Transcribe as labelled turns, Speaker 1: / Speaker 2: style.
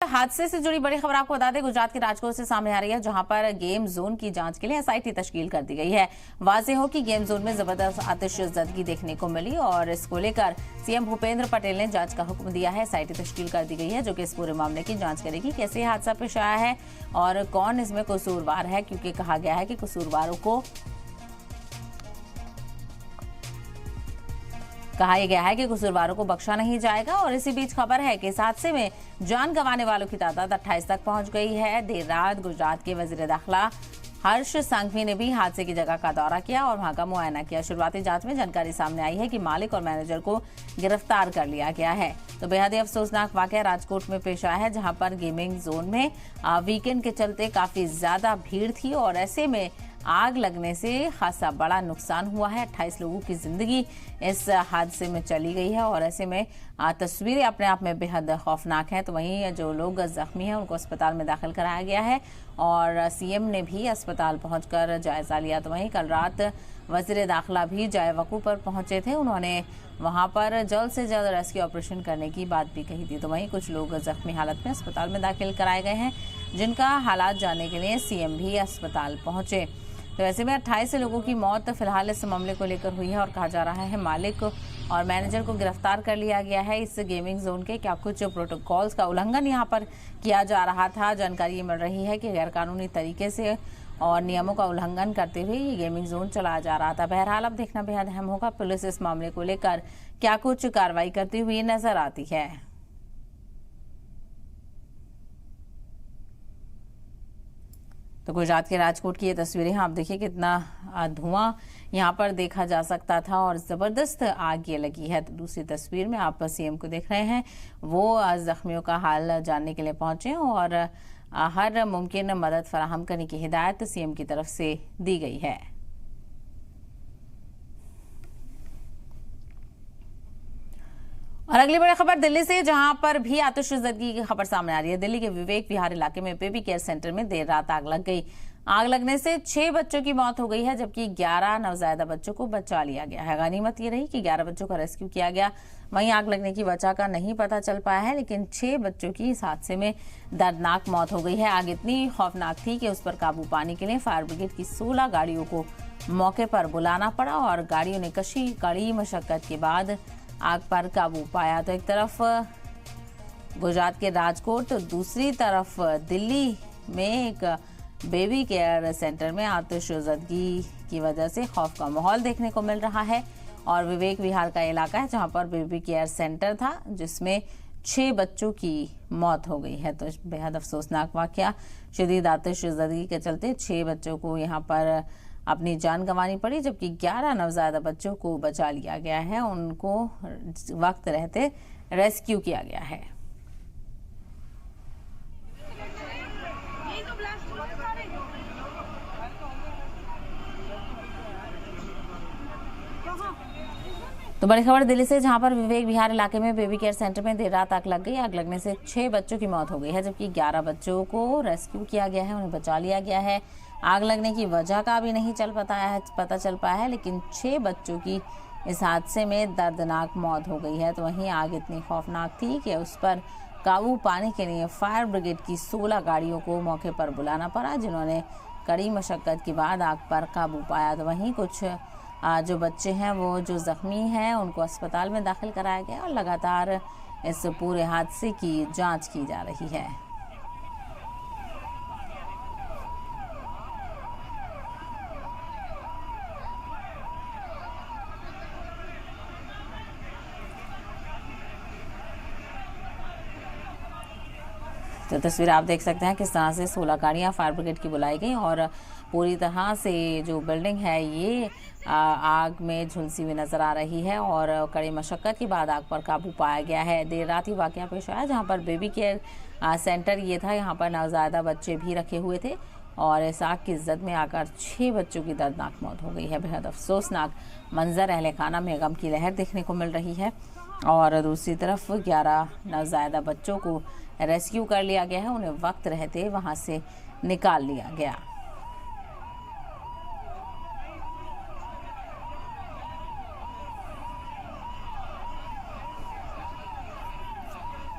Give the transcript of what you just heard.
Speaker 1: हादसे से जुड़ी बड़ी खबर आपको बता दें, गुजरात के राजकोट से सामने आ रही है, जहां पर गेम जोन की जांच के लिए एसआईटी तश्कील कर दी गई है। वाज़े हो कि गेम जोन में जबरदस्त आतिशज़दगी देखने को मिली और इसको लेकर सीएम भूपेंद्र पटेल ने जांच का हुक्म दिया है। एसआईटी तश्कील कर दी गई है, जो कि इस पूरे मामले की जांच करेगी, कैसे हादसा पेश आया है और कौन इसमें कसूरवार है, क्योंकि कहा गया है कि कसूरवारों को कसूरवारों को बख्शा नहीं जाएगा। और इसी बीच खबर है कि इस हादसे में जान गंवाने वालों की तादाद 28 तक पहुंच गई है। देर रात गुजरात के वजीर दाखिला हर्ष संघवी ने भी हादसे की जगह का दौरा किया और वहां का मुआयना किया। शुरुआती जांच में जानकारी सामने आई है कि मालिक और मैनेजर को गिरफ्तार कर लिया गया है। तो बेहद ही अफसोसनाक वाकया राजकोट में पेश आया है, जहां पर गेमिंग जोन में वीकेंड के चलते काफी ज्यादा भीड़ थी और ऐसे में आग लगने से खासा बड़ा नुकसान हुआ है। 28 लोगों की जिंदगी इस हादसे में चली गई है और ऐसे में तस्वीरें अपने आप में बेहद खौफनाक हैं। तो वहीं जो लोग जख्मी हैं उनको अस्पताल में दाखिल कराया गया है और सीएम ने भी अस्पताल पहुंचकर जायजा लिया। तो वहीं कल रात वजीर दाखिला भी जाए वकूफ पर पहुंचे थे, उन्होंने वहां पर जल्द से जल्द रेस्क्यू ऑपरेशन करने की बात भी कही थी। तो वहीं कुछ लोग जख्मी हालत में अस्पताल में दाखिल कराए गए हैं, जिनका हालात जानने के लिए सीएम भी अस्पताल पहुंचे। तो ऐसे में 28 लोगों की मौत फिलहाल इस मामले को लेकर हुई है और कहा जा रहा है मालिक और मैनेजर को गिरफ्तार कर लिया गया है। इस गेमिंग जोन के क्या कुछ प्रोटोकॉल्स का उल्लंघन यहां पर किया जा रहा था, जानकारी मिल रही है कि गैरकानूनी तरीके से और नियमों का उल्लंघन करते हुए ये गेमिंग जोन चलाया जा रहा था। बहरहाल अब देखना बेहद अहम होगा पुलिस इस मामले को लेकर क्या कुछ कार्रवाई करती हुई नजर आती है। तो गुजरात के राजकोट की ये तस्वीरें हैं, आप देखिए कितना धुआं यहाँ पर देखा जा सकता था और जबरदस्त आग ये लगी है। तो दूसरी तस्वीर में आप सीएम को देख रहे हैं, वो जख्मियों का हाल जानने के लिए पहुंचे और हर मुमकिन मदद फराहम करने की हिदायत सीएम की तरफ से दी गई है। और अगली बड़ी खबर दिल्ली से, जहां पर भी आतिशज़दगी की खबर सामने आ रही है। दिल्ली के विवेक विहार इलाके में बेबी केयर सेंटर में देर रात आग लग गई। आग लगने से 6 बच्चों की मौत हो गई है, जबकि 11 नवजायदा बच्चों को बचा लिया गया है। गनीमत ये रही कि 11 बच्चों का रेस्क्यू किया गया। वहीं आग लगने की वजह का नहीं पता चल पाया है, लेकिन 6 बच्चों की इस हादसे में दर्दनाक मौत हो गई है। आग इतनी खौफनाक थी कि उस पर काबू पाने के लिए फायर ब्रिगेड की 16 गाड़ियों को मौके पर बुलाना पड़ा और गाड़ियों ने कड़ी मशक्कत के बाद आग पर काबू पाया। तो एक तरफ गुजरात के राजकोट, तो दूसरी तरफ दिल्ली में एक बेबी केयर सेंटर में आतिशज़दगी की वजह से खौफ का माहौल देखने को मिल रहा है। और विवेक विहार का इलाका है, जहां पर बेबी केयर सेंटर था, जिसमें 6 बच्चों की मौत हो गई है। तो बेहद अफसोसनाक वाकया, शदीद आतिशज़दगी के चलते 6 बच्चों को यहाँ पर अपनी जान गंवानी पड़ी, जबकि 11 नवजायदा बच्चों को बचा लिया गया है, उनको वक्त रहते रेस्क्यू किया गया है। तो बड़ी खबर दिल्ली से, जहां पर विवेक विहार इलाके में बेबी केयर सेंटर में देर रात आग लग गई। आग लगने से 6 बच्चों की मौत हो गई है, जबकि 11 बच्चों को रेस्क्यू किया गया है, उन्हें बचा लिया गया है। आग लगने की वजह का भी नहीं पता चल पाया है, लेकिन 6 बच्चों की इस हादसे में दर्दनाक मौत हो गई है। तो वहीं आग इतनी खौफनाक थी कि उस पर काबू पाने के लिए फायर ब्रिगेड की 16 गाड़ियों को मौके पर बुलाना पड़ा, जिन्होंने कड़ी मशक्कत के बाद आग पर काबू पाया। तो वहीं कुछ जो बच्चे हैं वो जो जख्मी हैं उनको अस्पताल में दाखिल कराया गया और लगातार इस पूरे हादसे की जांच की जा रही है। तो तस्वीर आप देख सकते हैं किस तरह से 16 गाड़ियां फायर ब्रिगेड की बुलाई गई और पूरी तरह से जो बिल्डिंग है ये आग में झुलसी हुई नजर आ रही है और कड़ी मशक्कत के बाद आग पर काबू पाया गया है। देर रात ही वाकया पेश आया, जहां पर बेबी केयर सेंटर ये था, यहाँ पर नवजायदा बच्चे भी रखे हुए थे और इस आग की जद में आकर 6 बच्चों की दर्दनाक मौत हो गई है। बेहद अफसोसनाक मंजर, अहले खाना में गम की लहर देखने को मिल रही है और दूसरी तरफ 11 नवजायदा बच्चों को रेस्क्यू कर लिया गया है, उन्हें वक्त रहते वहां से निकाल लिया गया।